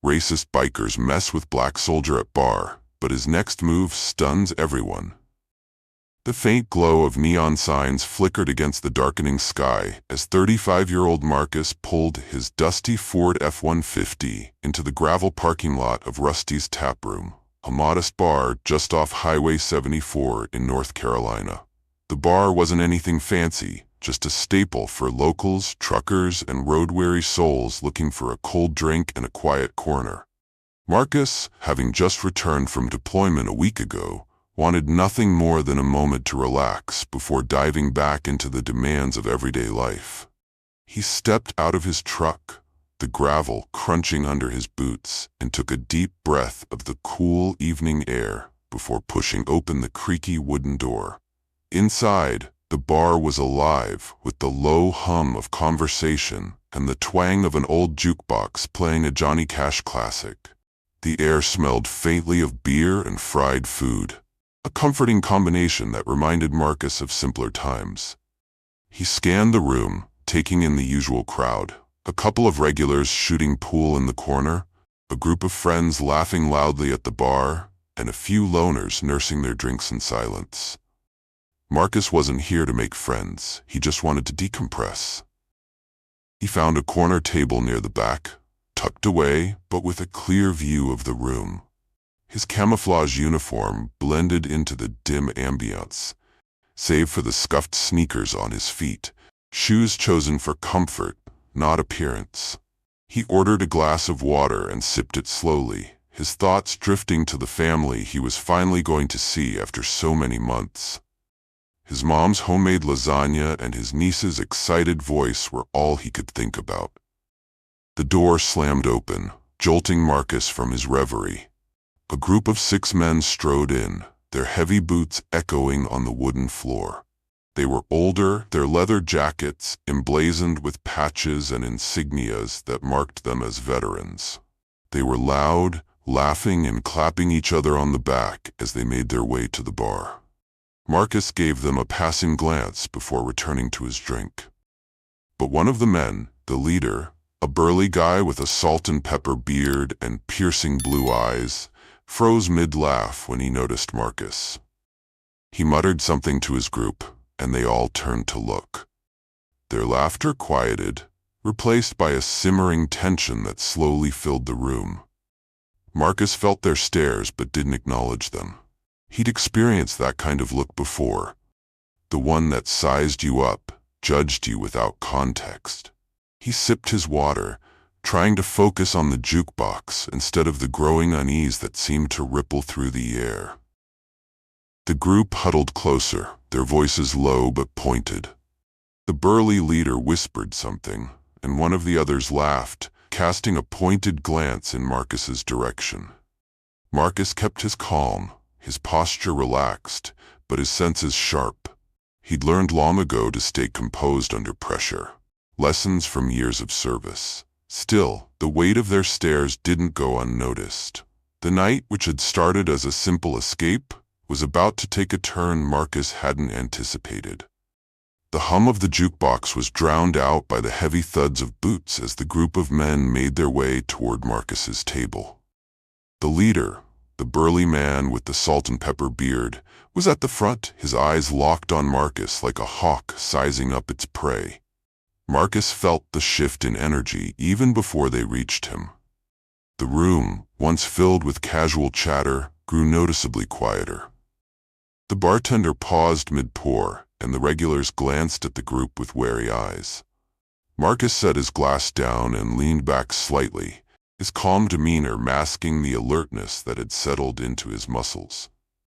Racist bikers mess with black soldier at bar, but his next move stuns everyone. The faint glow of neon signs flickered against the darkening sky as 35-year-old Marcus pulled his dusty Ford F-150 into the gravel parking lot of Rusty's Tap Room, a modest bar just off Highway 74 in North Carolina. The bar wasn't anything fancy, just a staple for locals, truckers, and road-weary souls looking for a cold drink and a quiet corner. Marcus, having just returned from deployment a week ago, wanted nothing more than a moment to relax before diving back into the demands of everyday life. He stepped out of his truck, the gravel crunching under his boots, and took a deep breath of the cool evening air before pushing open the creaky wooden door. Inside, the bar was alive with the low hum of conversation and the twang of an old jukebox playing a Johnny Cash classic. The air smelled faintly of beer and fried food, a comforting combination that reminded Marcus of simpler times. He scanned the room, taking in the usual crowd. A couple of regulars shooting pool in the corner, a group of friends laughing loudly at the bar, and a few loners nursing their drinks in silence. Marcus wasn't here to make friends, he just wanted to decompress. He found a corner table near the back, tucked away, but with a clear view of the room. His camouflage uniform blended into the dim ambience, save for the scuffed sneakers on his feet, shoes chosen for comfort, not appearance. He ordered a glass of water and sipped it slowly, his thoughts drifting to the family he was finally going to see after so many months. His mom's homemade lasagna and his niece's excited voice were all he could think about. The door slammed open, jolting Marcus from his reverie. A group of 6 men strode in, their heavy boots echoing on the wooden floor. They were older, their leather jackets emblazoned with patches and insignias that marked them as veterans. They were loud, laughing and clapping each other on the back as they made their way to the bar. Marcus gave them a passing glance before returning to his drink. But one of the men, the leader, a burly guy with a salt and pepper beard and piercing blue eyes, froze mid-laugh when he noticed Marcus. He muttered something to his group, and they all turned to look. Their laughter quieted, replaced by a simmering tension that slowly filled the room. Marcus felt their stares but didn't acknowledge them. He'd experienced that kind of look before, the one that sized you up, judged you without context. He sipped his water, trying to focus on the jukebox instead of the growing unease that seemed to ripple through the air. The group huddled closer, their voices low but pointed. The burly leader whispered something, and one of the others laughed, casting a pointed glance in Marcus's direction. Marcus kept his calm, his posture relaxed, but his senses sharp. He'd learned long ago to stay composed under pressure. Lessons from years of service. Still, the weight of their stares didn't go unnoticed. The night, which had started as a simple escape, was about to take a turn Marcus hadn't anticipated. The hum of the jukebox was drowned out by the heavy thuds of boots as the group of men made their way toward Marcus's table. The leader, the burly man with the salt and pepper beard, was at the front, his eyes locked on Marcus like a hawk sizing up its prey. Marcus felt the shift in energy even before they reached him. The room, once filled with casual chatter, grew noticeably quieter. The bartender paused mid-pour, and the regulars glanced at the group with wary eyes. Marcus set his glass down and leaned back slightly, his calm demeanor masking the alertness that had settled into his muscles.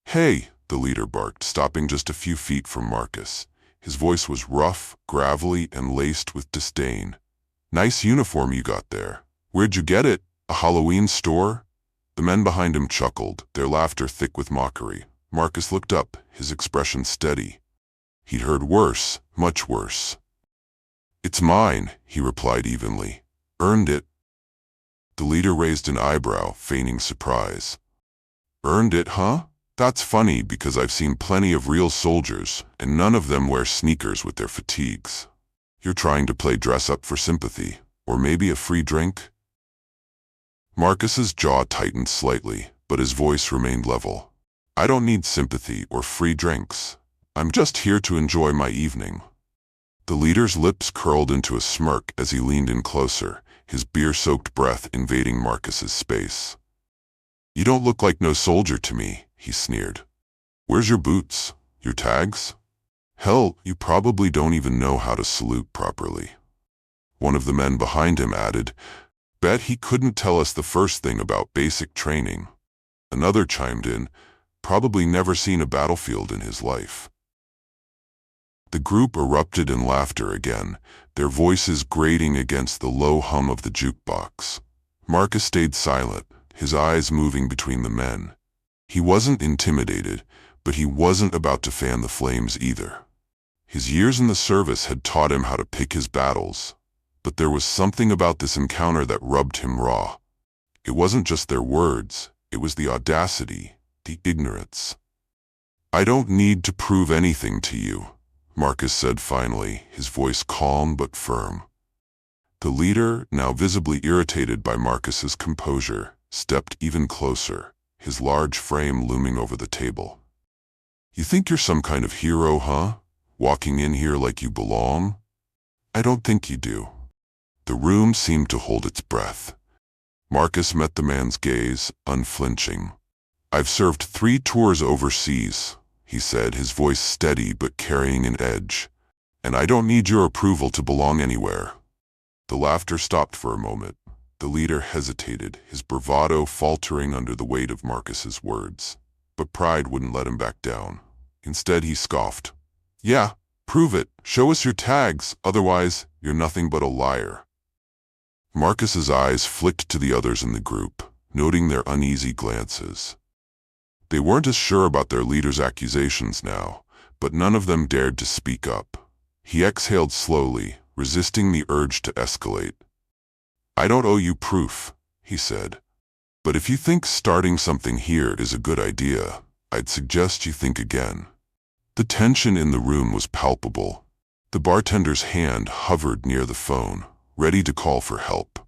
"Hey," the leader barked, stopping just a few feet from Marcus. His voice was rough, gravelly, and laced with disdain. "Nice uniform you got there. Where'd you get it? A Halloween store?" The men behind him chuckled, their laughter thick with mockery. Marcus looked up, his expression steady. He'd heard worse, much worse. "It's mine," he replied evenly. "Earned it." The leader raised an eyebrow, feigning surprise. "Earned it, huh? That's funny because I've seen plenty of real soldiers, and none of them wear sneakers with their fatigues. You're trying to play dress up for sympathy, or maybe a free drink?" Marcus's jaw tightened slightly, but his voice remained level. I don't need sympathy or free drinks. I'm just here to enjoy my evening. The leader's lips curled into a smirk as he leaned in closer, his beer-soaked breath invading Marcus's space. You don't look like no soldier to me, he sneered. Where's your boots? Your tags? Hell, you probably don't even know how to salute properly. One of the men behind him added, Bet he couldn't tell us the first thing about basic training. Another chimed in, probably never seen a battlefield in his life. The group erupted in laughter again, their voices grating against the low hum of the jukebox. Marcus stayed silent, his eyes moving between the men. He wasn't intimidated, but he wasn't about to fan the flames either. His years in the service had taught him how to pick his battles, but there was something about this encounter that rubbed him raw. It wasn't just their words, it was the audacity, the ignorance. I don't need to prove anything to you, Marcus said finally, his voice calm but firm. The leader, now visibly irritated by Marcus's composure, stepped even closer, his large frame looming over the table. You think you're some kind of hero, huh? Walking in here like you belong? I don't think you do. The room seemed to hold its breath. Marcus met the man's gaze, unflinching. I've served 3 tours overseas, he said, his voice steady but carrying an edge. And I don't need your approval to belong anywhere. The laughter stopped for a moment. The leader hesitated, his bravado faltering under the weight of Marcus's words. But pride wouldn't let him back down. Instead, he scoffed. Yeah, prove it. Show us your tags, otherwise you're nothing but a liar. Marcus's eyes flicked to the others in the group, noting their uneasy glances. They weren't as sure about their leader's accusations now, but none of them dared to speak up. He exhaled slowly, resisting the urge to escalate. I don't owe you proof, he said. But if you think starting something here is a good idea, I'd suggest you think again. The tension in the room was palpable. The bartender's hand hovered near the phone, ready to call for help.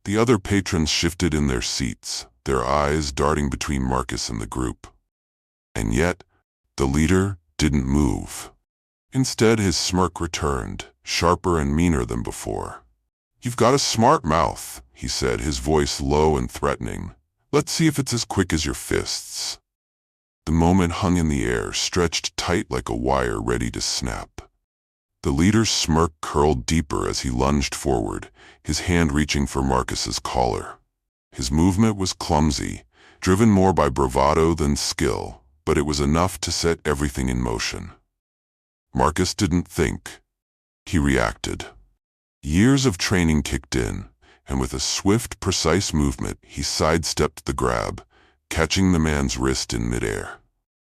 The other patrons shifted in their seats, their eyes darting between Marcus and the group. And yet, the leader didn't move. Instead, his smirk returned, sharper and meaner than before. You've got a smart mouth, he said, his voice low and threatening. Let's see if it's as quick as your fists. The moment hung in the air, stretched tight like a wire ready to snap. The leader's smirk curled deeper as he lunged forward, his hand reaching for Marcus's collar. His movement was clumsy, driven more by bravado than skill, but it was enough to set everything in motion. Marcus didn't think. He reacted. Years of training kicked in, and with a swift, precise movement, he sidestepped the grab, catching the man's wrist in midair.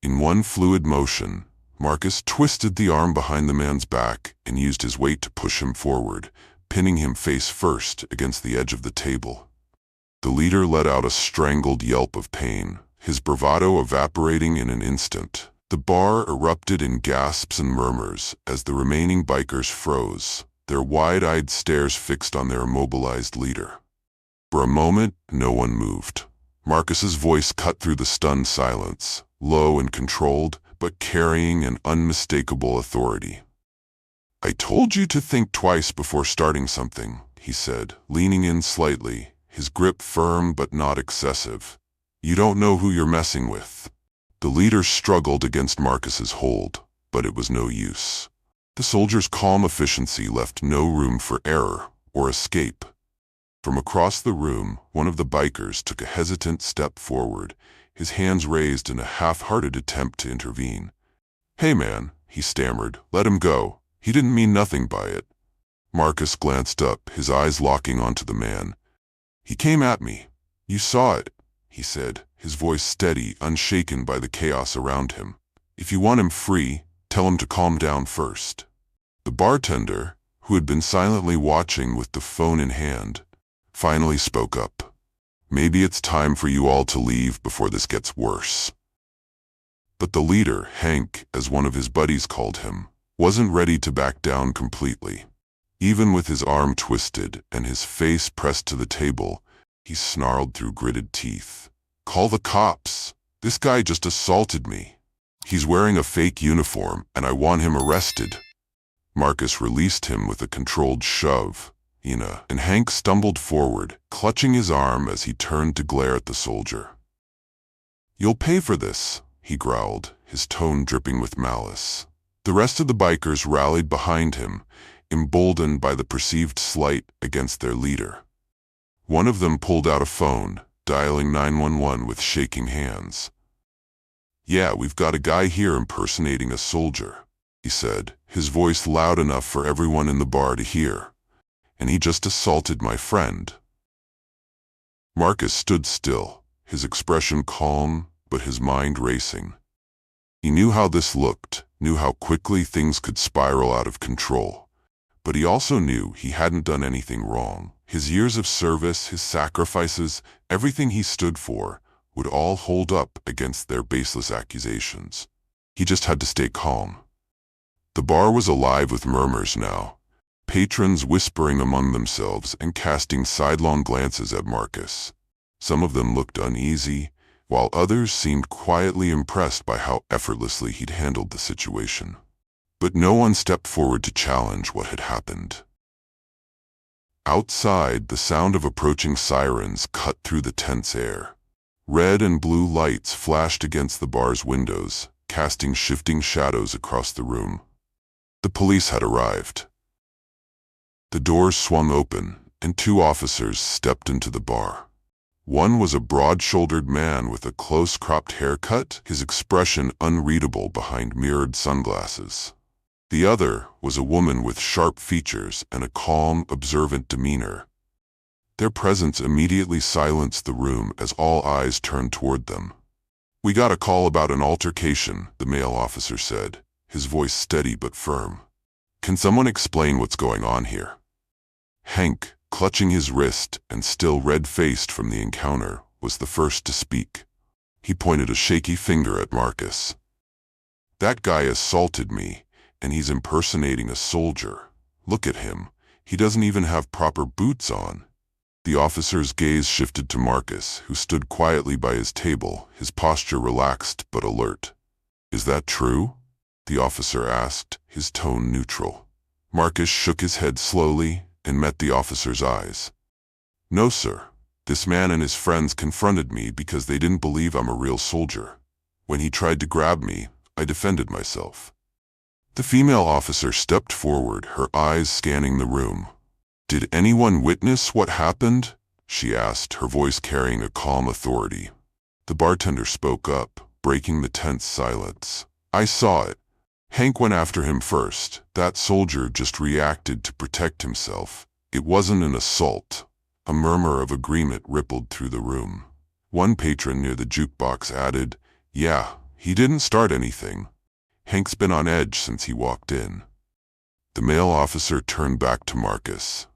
In one fluid motion, Marcus twisted the arm behind the man's back and used his weight to push him forward, pinning him face first against the edge of the table. The leader let out a strangled yelp of pain, his bravado evaporating in an instant. The bar erupted in gasps and murmurs as the remaining bikers froze, their wide-eyed stares fixed on their immobilized leader. For a moment, no one moved. Marcus's voice cut through the stunned silence, low and controlled, but carrying an unmistakable authority. I told you to think twice before starting something, he said, leaning in slightly, his grip firm but not excessive. You don't know who you're messing with. The leader struggled against Marcus's hold, but it was no use. The soldier's calm efficiency left no room for error or escape. From across the room, one of the bikers took a hesitant step forward, his hands raised in a half-hearted attempt to intervene. Hey man, he stammered, let him go. He didn't mean nothing by it. Marcus glanced up, his eyes locking onto the man. He came at me. You saw it, he said, his voice steady, unshaken by the chaos around him. If you want him free, tell him to calm down first. The bartender, who had been silently watching with the phone in hand, finally spoke up. Maybe it's time for you all to leave before this gets worse. But the leader, Hank, as one of his buddies called him, wasn't ready to back down completely. Even with his arm twisted and his face pressed to the table, he snarled through gritted teeth. "Call the cops. This guy just assaulted me. He's wearing a fake uniform, and I want him arrested." Marcus released him with a controlled shove. And Hank stumbled forward, clutching his arm as he turned to glare at the soldier. "You'll pay for this," he growled, his tone dripping with malice. The rest of the bikers rallied behind him, emboldened by the perceived slight against their leader. One of them pulled out a phone, dialing 911 with shaking hands. "Yeah, we've got a guy here impersonating a soldier," he said, his voice loud enough for everyone in the bar to hear. "And he just assaulted my friend." Marcus stood still, his expression calm, but his mind racing. He knew how this looked, knew how quickly things could spiral out of control. But he also knew he hadn't done anything wrong. His years of service, his sacrifices, everything he stood for, would all hold up against their baseless accusations. He just had to stay calm. The bar was alive with murmurs now, patrons whispering among themselves and casting sidelong glances at Marcus. Some of them looked uneasy, while others seemed quietly impressed by how effortlessly he'd handled the situation. But no one stepped forward to challenge what had happened. Outside, the sound of approaching sirens cut through the tense air. Red and blue lights flashed against the bar's windows, casting shifting shadows across the room. The police had arrived. The doors swung open, and two officers stepped into the bar. One was a broad-shouldered man with a close-cropped haircut, his expression unreadable behind mirrored sunglasses. The other was a woman with sharp features and a calm, observant demeanor. Their presence immediately silenced the room as all eyes turned toward them. "We got a call about an altercation," the male officer said, his voice steady but firm. "Can someone explain what's going on here?" Hank, clutching his wrist and still red-faced from the encounter, was the first to speak. He pointed a shaky finger at Marcus. "That guy assaulted me, and he's impersonating a soldier. Look at him. He doesn't even have proper boots on." The officer's gaze shifted to Marcus, who stood quietly by his table, his posture relaxed but alert. "Is that true?" the officer asked, his tone neutral. Marcus shook his head slowly and met the officer's eyes. "No, sir. This man and his friends confronted me because they didn't believe I'm a real soldier. When he tried to grab me, I defended myself." The female officer stepped forward, her eyes scanning the room. "Did anyone witness what happened?" she asked, her voice carrying a calm authority. The bartender spoke up, breaking the tense silence. "I saw it. Hank went after him first. That soldier just reacted to protect himself. It wasn't an assault." A murmur of agreement rippled through the room. One patron near the jukebox added, "Yeah, he didn't start anything. Hank's been on edge since he walked in." The male officer turned back to Marcus.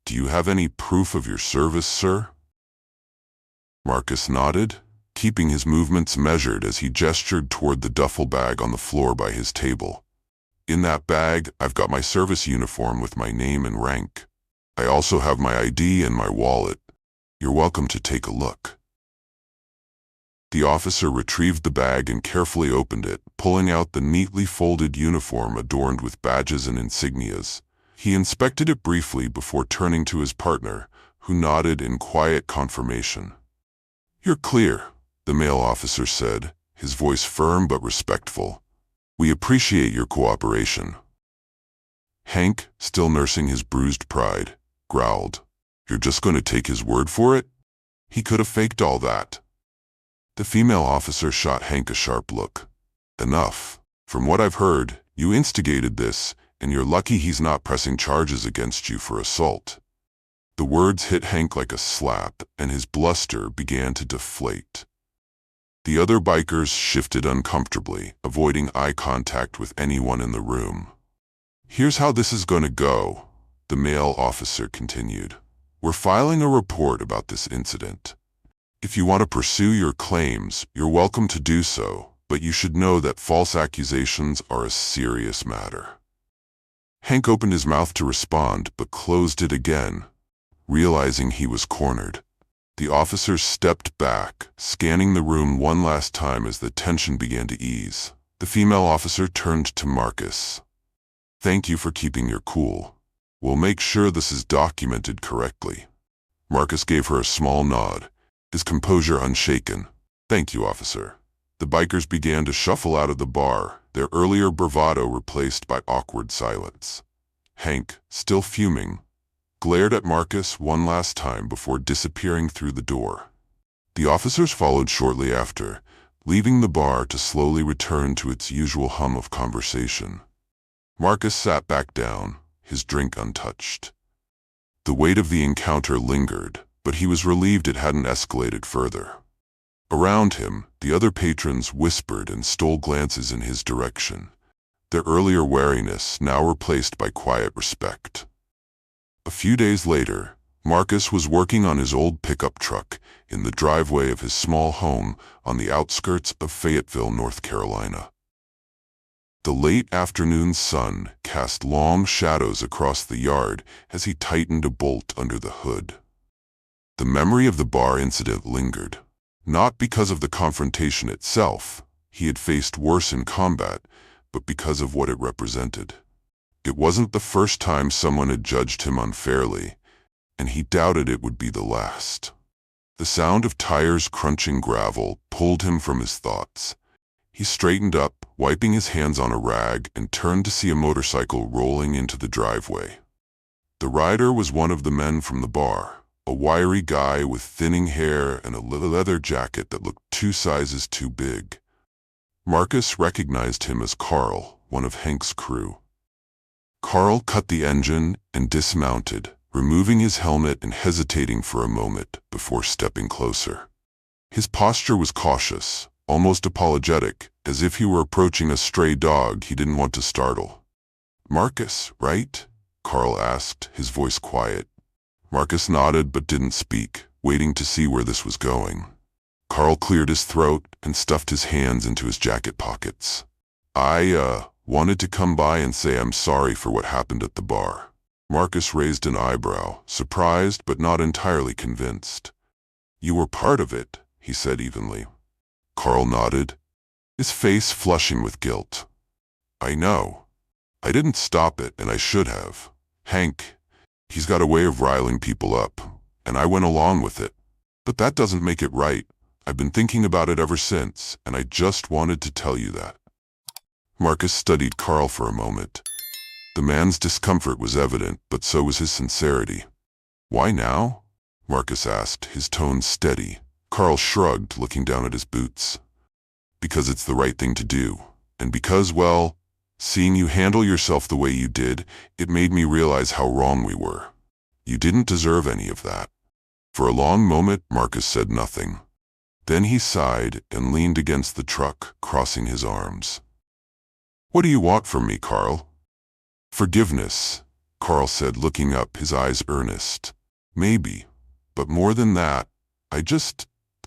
"Do you have any proof of your service, sir?" Marcus nodded, keeping his movements measured as he gestured toward the duffel bag on the floor by his table. "In that bag, I've got my service uniform with my name and rank. I also have my ID and my wallet. You're welcome to take a look." The officer retrieved the bag and carefully opened it, pulling out the neatly folded uniform adorned with badges and insignias. He inspected it briefly before turning to his partner, who nodded in quiet confirmation. "You're clear," the male officer said, his voice firm but respectful. "We appreciate your cooperation." Hank, still nursing his bruised pride, growled, "You're just going to take his word for it? He could have faked all that." The female officer shot Hank a sharp look. "Enough. From what I've heard, you instigated this, and you're lucky he's not pressing charges against you for assault." The words hit Hank like a slap, and his bluster began to deflate. The other bikers shifted uncomfortably, avoiding eye contact with anyone in the room. "Here's how this is going to go," the male officer continued. "We're filing a report about this incident. If you want to pursue your claims, you're welcome to do so, but you should know that false accusations are a serious matter." Hank opened his mouth to respond, but closed it again, realizing he was cornered. The officers stepped back, scanning the room one last time as the tension began to ease. The female officer turned to Marcus. "Thank you for keeping your cool. We'll make sure this is documented correctly." Marcus gave her a small nod, his composure unshaken. "Thank you, officer." The bikers began to shuffle out of the bar, their earlier bravado replaced by awkward silence. Hank, still fuming, glared at Marcus one last time before disappearing through the door. The officers followed shortly after, leaving the bar to slowly return to its usual hum of conversation. Marcus sat back down, his drink untouched. The weight of the encounter lingered, but he was relieved it hadn't escalated further. Around him, the other patrons whispered and stole glances in his direction, their earlier wariness now replaced by quiet respect. A few days later, Marcus was working on his old pickup truck in the driveway of his small home on the outskirts of Fayetteville, North Carolina. The late afternoon sun cast long shadows across the yard as he tightened a bolt under the hood. The memory of the bar incident lingered. Not because of the confrontation itself, he had faced worse in combat, but because of what it represented. It wasn't the first time someone had judged him unfairly, and he doubted it would be the last. The sound of tires crunching gravel pulled him from his thoughts. He straightened up, wiping his hands on a rag, and turned to see a motorcycle rolling into the driveway. The rider was one of the men from the bar, a wiry guy with thinning hair and a leather jacket that looked 2 sizes too big. Marcus recognized him as Carl, one of Hank's crew. Carl cut the engine and dismounted, removing his helmet and hesitating for a moment before stepping closer. His posture was cautious, almost apologetic, as if he were approaching a stray dog he didn't want to startle. "Marcus, right?" Carl asked, his voice quiet. Marcus nodded but didn't speak, waiting to see where this was going. Carl cleared his throat and stuffed his hands into his jacket pockets. "I wanted to come by and say I'm sorry for what happened at the bar." Marcus raised an eyebrow, surprised but not entirely convinced. "You were part of it," he said evenly. Carl nodded, his face flushing with guilt. "I know. I didn't stop it, and I should have. Hank, he's got a way of riling people up, and I went along with it. But that doesn't make it right. I've been thinking about it ever since, and I just wanted to tell you that." Marcus studied Carl for a moment. The man's discomfort was evident, but so was his sincerity. "Why now?" Marcus asked, his tone steady. Carl shrugged, looking down at his boots. "Because it's the right thing to do, and because, well, seeing you handle yourself the way you did, it made me realize how wrong we were. You didn't deserve any of that." For a long moment, Marcus said nothing. Then he sighed and leaned against the truck, crossing his arms. "What do you want from me, Carl?" "Forgiveness," Carl said, looking up, his eyes earnest. "Maybe, but more than that, I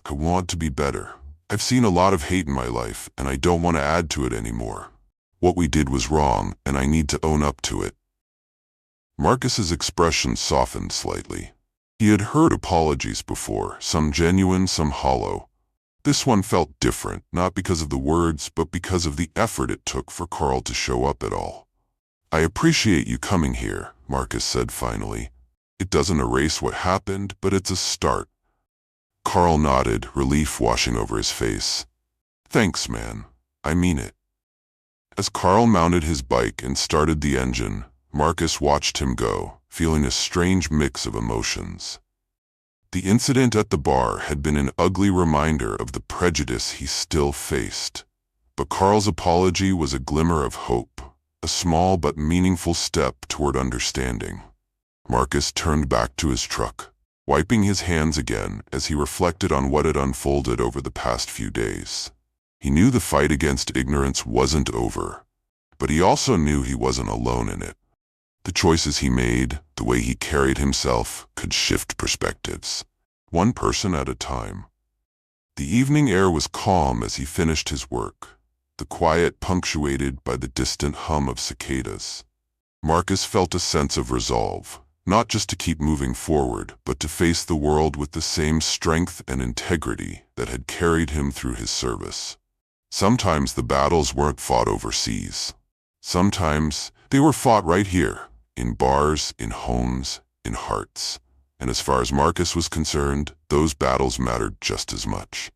want to be better. I've seen a lot of hate in my life, and I don't want to add to it anymore. What we did was wrong, and I need to own up to it." Marcus's expression softened slightly. He had heard apologies before, some genuine, some hollow. This one felt different, not because of the words, but because of the effort it took for Carl to show up at all. "I appreciate you coming here," Marcus said finally. "It doesn't erase what happened, but it's a start." Carl nodded, relief washing over his face. "Thanks, man. I mean it." As Carl mounted his bike and started the engine, Marcus watched him go, feeling a strange mix of emotions. The incident at the bar had been an ugly reminder of the prejudice he still faced. But Carl's apology was a glimmer of hope, a small but meaningful step toward understanding. Marcus turned back to his truck, wiping his hands again as he reflected on what had unfolded over the past few days. He knew the fight against ignorance wasn't over, but he also knew he wasn't alone in it. The choices he made, the way he carried himself, could shift perspectives, one person at a time. The evening air was calm as he finished his work, the quiet punctuated by the distant hum of cicadas. Marcus felt a sense of resolve, not just to keep moving forward, but to face the world with the same strength and integrity that had carried him through his service. Sometimes the battles weren't fought overseas. Sometimes they were fought right here, in bars, in homes, in hearts. And as far as Marcus was concerned, those battles mattered just as much.